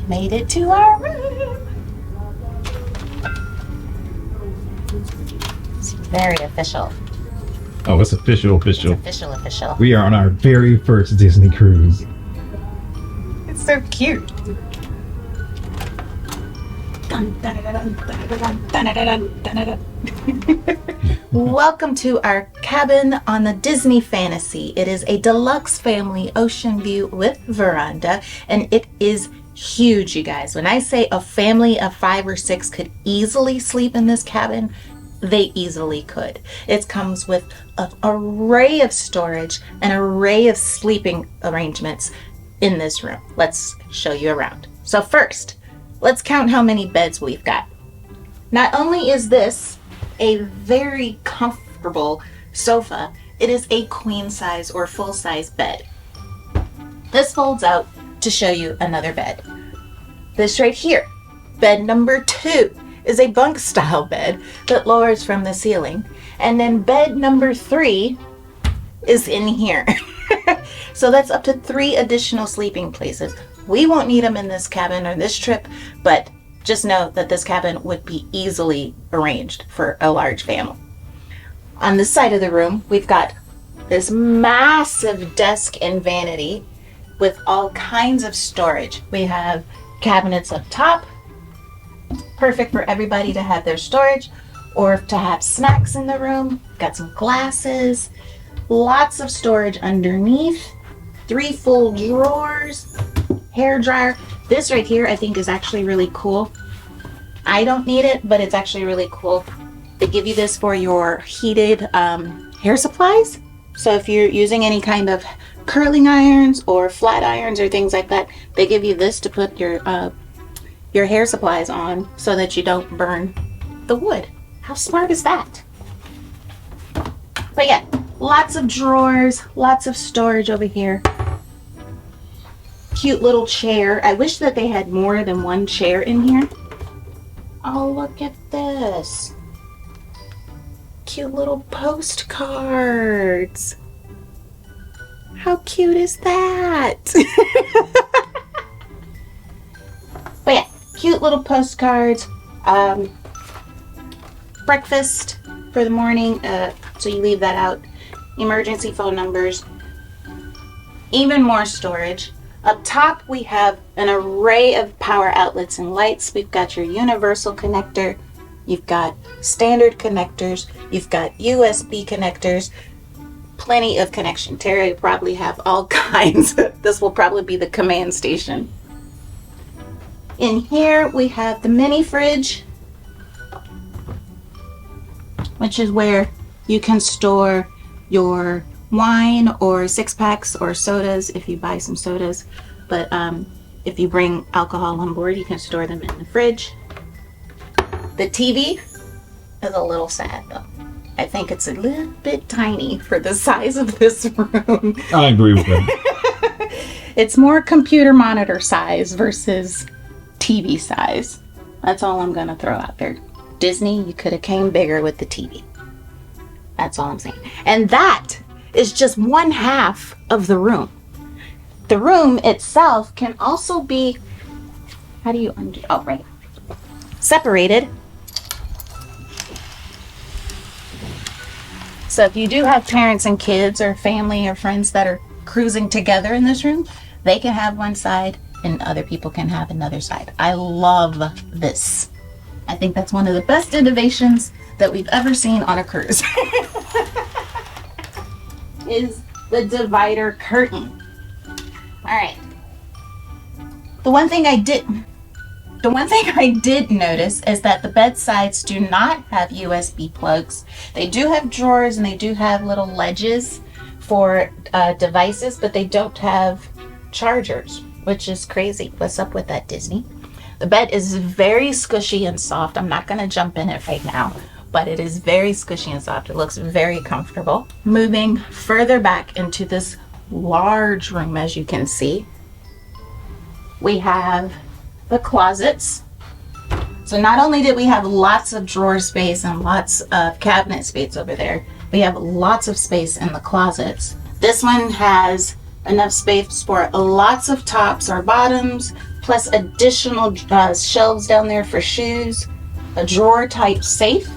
made it to our room. It's very official. Oh, it's official. It's official. We are on our very first Disney cruise. It's so cute. Welcome to our cabin on the Disney Fantasy. It is a Deluxe Family Oceanview with veranda, and it is huge, you guys. When I say a family of 5 or 6 could easily sleep in this cabin, they easily could. It comes with an array of storage, an array of sleeping arrangements in this room. Let's show you around. So first, let's count how many beds we've got. Not only is this a very comfortable sofa, it is a queen size or full size bed. This folds out to show you another bed. This right here, bed number 2, is a bunk style bed that lowers from the ceiling. And then bed number 3 is in here. So that's up to 3 additional sleeping places. We won't need them in this cabin or this trip, but just know that this cabin would be easily arranged for a large family. On this side of the room, we've got this massive desk and vanity with all kinds of storage. We have cabinets up top, perfect for everybody to have their storage or to have snacks in the room. Got some glasses, lots of storage underneath, 3 full drawers, hair dryer. This right here I think is actually really cool. I don't need it, but it's actually really cool. They give you this for your heated hair supplies. So if you're using any kind of curling irons or flat irons or things like that, they give you this to put your hair supplies on so that you don't burn the wood. How smart is that? But yeah, lots of drawers, lots of storage over here. Cute little chair. I wish that they had more than one chair in here. Oh, look at this. Cute little postcards. How cute is that? But yeah, cute little postcards. Breakfast for the morning, so you leave that out. Emergency phone numbers. Even more storage. Up top, we have an array of power outlets and lights. We've got your universal connector. You've got standard connectors. You've got USB connectors. Plenty of connection. Terry will probably have all kinds. This will probably be the command station. In here, we have the mini fridge, which is where you can store your wine or 6-packs or sodas if you buy some sodas. But if you bring alcohol on board, you can store them in the fridge. The TV is a little sad though. I think it's a little bit tiny for the size of this room. I agree with that. It's more computer monitor size versus TV size. That's all I'm gonna throw out there. Disney, you could have came bigger with the TV. That's all I'm saying. And that is just 1/2 of the room. The room itself can also be, how do you undo? Oh, right. Separated. So if you do have parents and kids or family or friends that are cruising together in this room, they can have one side and other people can have another side. I love this. I think that's one of the best innovations that we've ever seen on a cruise. Is the divider curtain. All right. The one thing I did notice is that the bedsides do not have USB plugs. They do have drawers and they do have little ledges for devices, but they don't have chargers, which is crazy. What's up with that, Disney? The bed is very squishy and soft. I'm not going to jump in it right now, but it is very squishy and soft. It looks very comfortable. Moving further back into this large room, as you can see, we have the closets. So not only did we have lots of drawer space and lots of cabinet space over there, we have lots of space in the closets. This one has enough space for lots of tops or bottoms, plus additional shelves down there for shoes, a drawer type safe.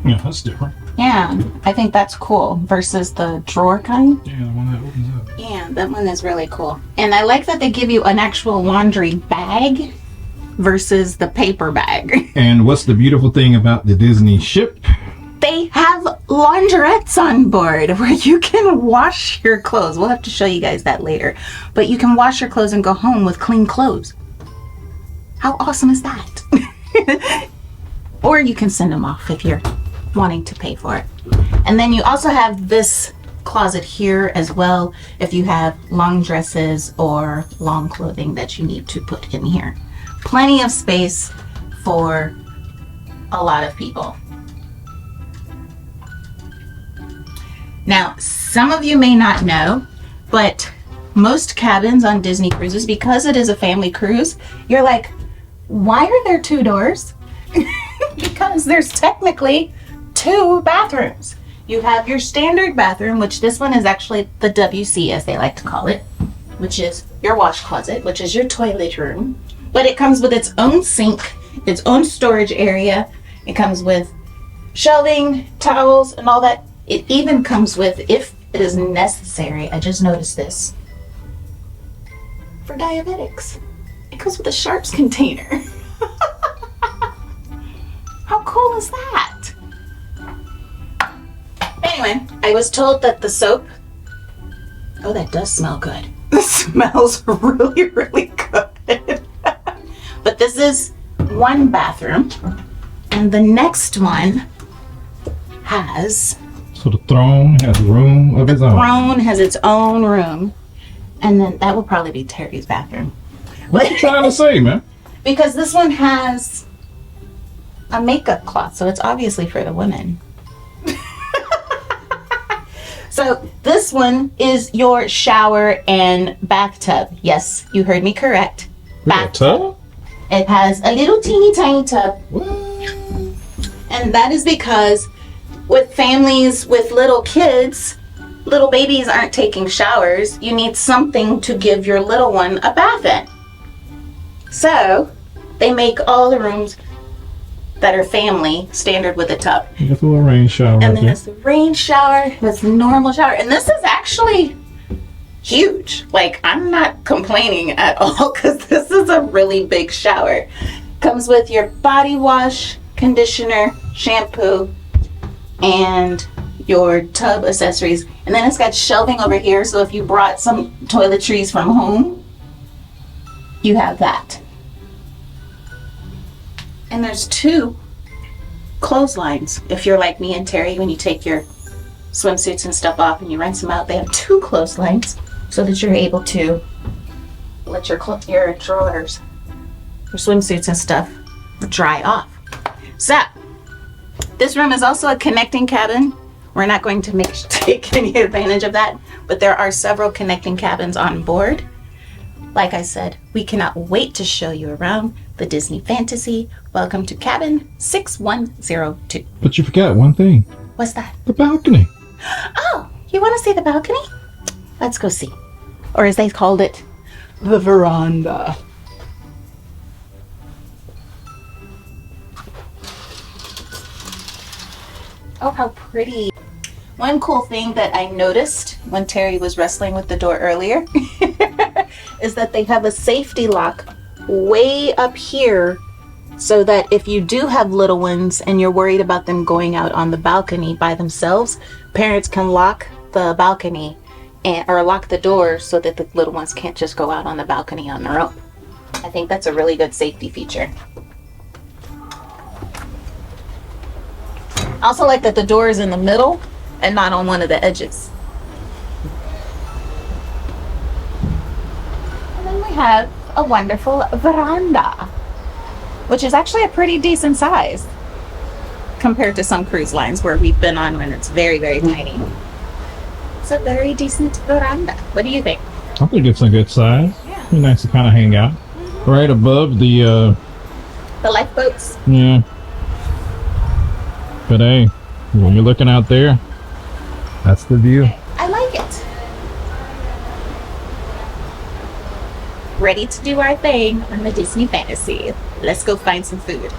Yeah, that's different. Yeah, I think that's cool versus the drawer kind. Yeah, the one that opens up. Yeah, that one is really cool. And I like that they give you an actual laundry bag versus the paper bag. And what's the beautiful thing about the Disney ship? They have laundrettes on board where you can wash your clothes. We'll have to show you guys that later. But you can wash your clothes and go home with clean clothes. How awesome is that? Or you can send them off if you're wanting to pay for it. And then you also have this closet here as well if you have long dresses or long clothing that you need to put in here. Plenty of space for a lot of people. Now, some of you may not know, but most cabins on Disney cruises, because it is a family cruise, you're like, why are there 2 doors? Because there's technically 2 bathrooms. You have your standard bathroom, which this one is actually the WC, as they like to call it, which is your wash closet, which is your toilet room. But it comes with its own sink, its own storage area. It comes with shelving, towels, and all that. It even comes with, if it is necessary, I just noticed this, for diabetics. It comes with a sharps container. How cool is that? Anyway, I was told that the soap, oh, that does smell good. It smells really, really good. But this is one bathroom, and the next one has... So the throne has a room of its own. The throne has its own room, and then that will probably be Terry's bathroom. What you trying to say, man? Because this one has a makeup cloth, so it's obviously for the women. So this one is your shower and bathtub. Yes, you heard me correct. Bathtub? It has a little teeny tiny tub. What? And that is because with families with little kids, little babies aren't taking showers. You need something to give your little one a bath in. So they make all the rooms that are family standard with a tub. There's a little rain shower. And then there's the rain shower, there's the normal shower. And this is actually huge. Like, I'm not complaining at all because this is a really big shower. Comes with your body wash, conditioner, shampoo, and your tub accessories. And then it's got shelving over here, so if you brought some toiletries from home, you have that. And there's 2 clotheslines. If you're like me and Terry, when you take your swimsuits and stuff off and you rinse them out, they have 2 clotheslines so that you're able to let your drawers, your swimsuits and stuff dry off. So, this room is also a connecting cabin. We're not going to take any advantage of that, but there are several connecting cabins on board. Like I said, we cannot wait to show you around the Disney Fantasy. Welcome to cabin 6102. But you forgot one thing. What's that? The balcony. Oh, you want to see the balcony? Let's go see. Or as they called it, the veranda. Oh, how pretty. One cool thing that I noticed when Terry was wrestling with the door earlier is that they have a safety lock way up here so that if you do have little ones and you're worried about them going out on the balcony by themselves, parents can lock the balcony or lock the door so that the little ones can't just go out on the balcony on their own. I think that's a really good safety feature. I also like that the door is in the middle and not on one of the edges. And then we have a wonderful veranda, which is actually a pretty decent size compared to some cruise lines where we've been on when it's very, very tiny. It's a very decent veranda. What do you think? I think it's a good size. Yeah. Be nice to kind of hang out. Right above the lifeboats. Yeah. But hey, when you're looking out there, that's the view. I like it. ready to do our thing on the Disney Fantasy. Let's go find some food.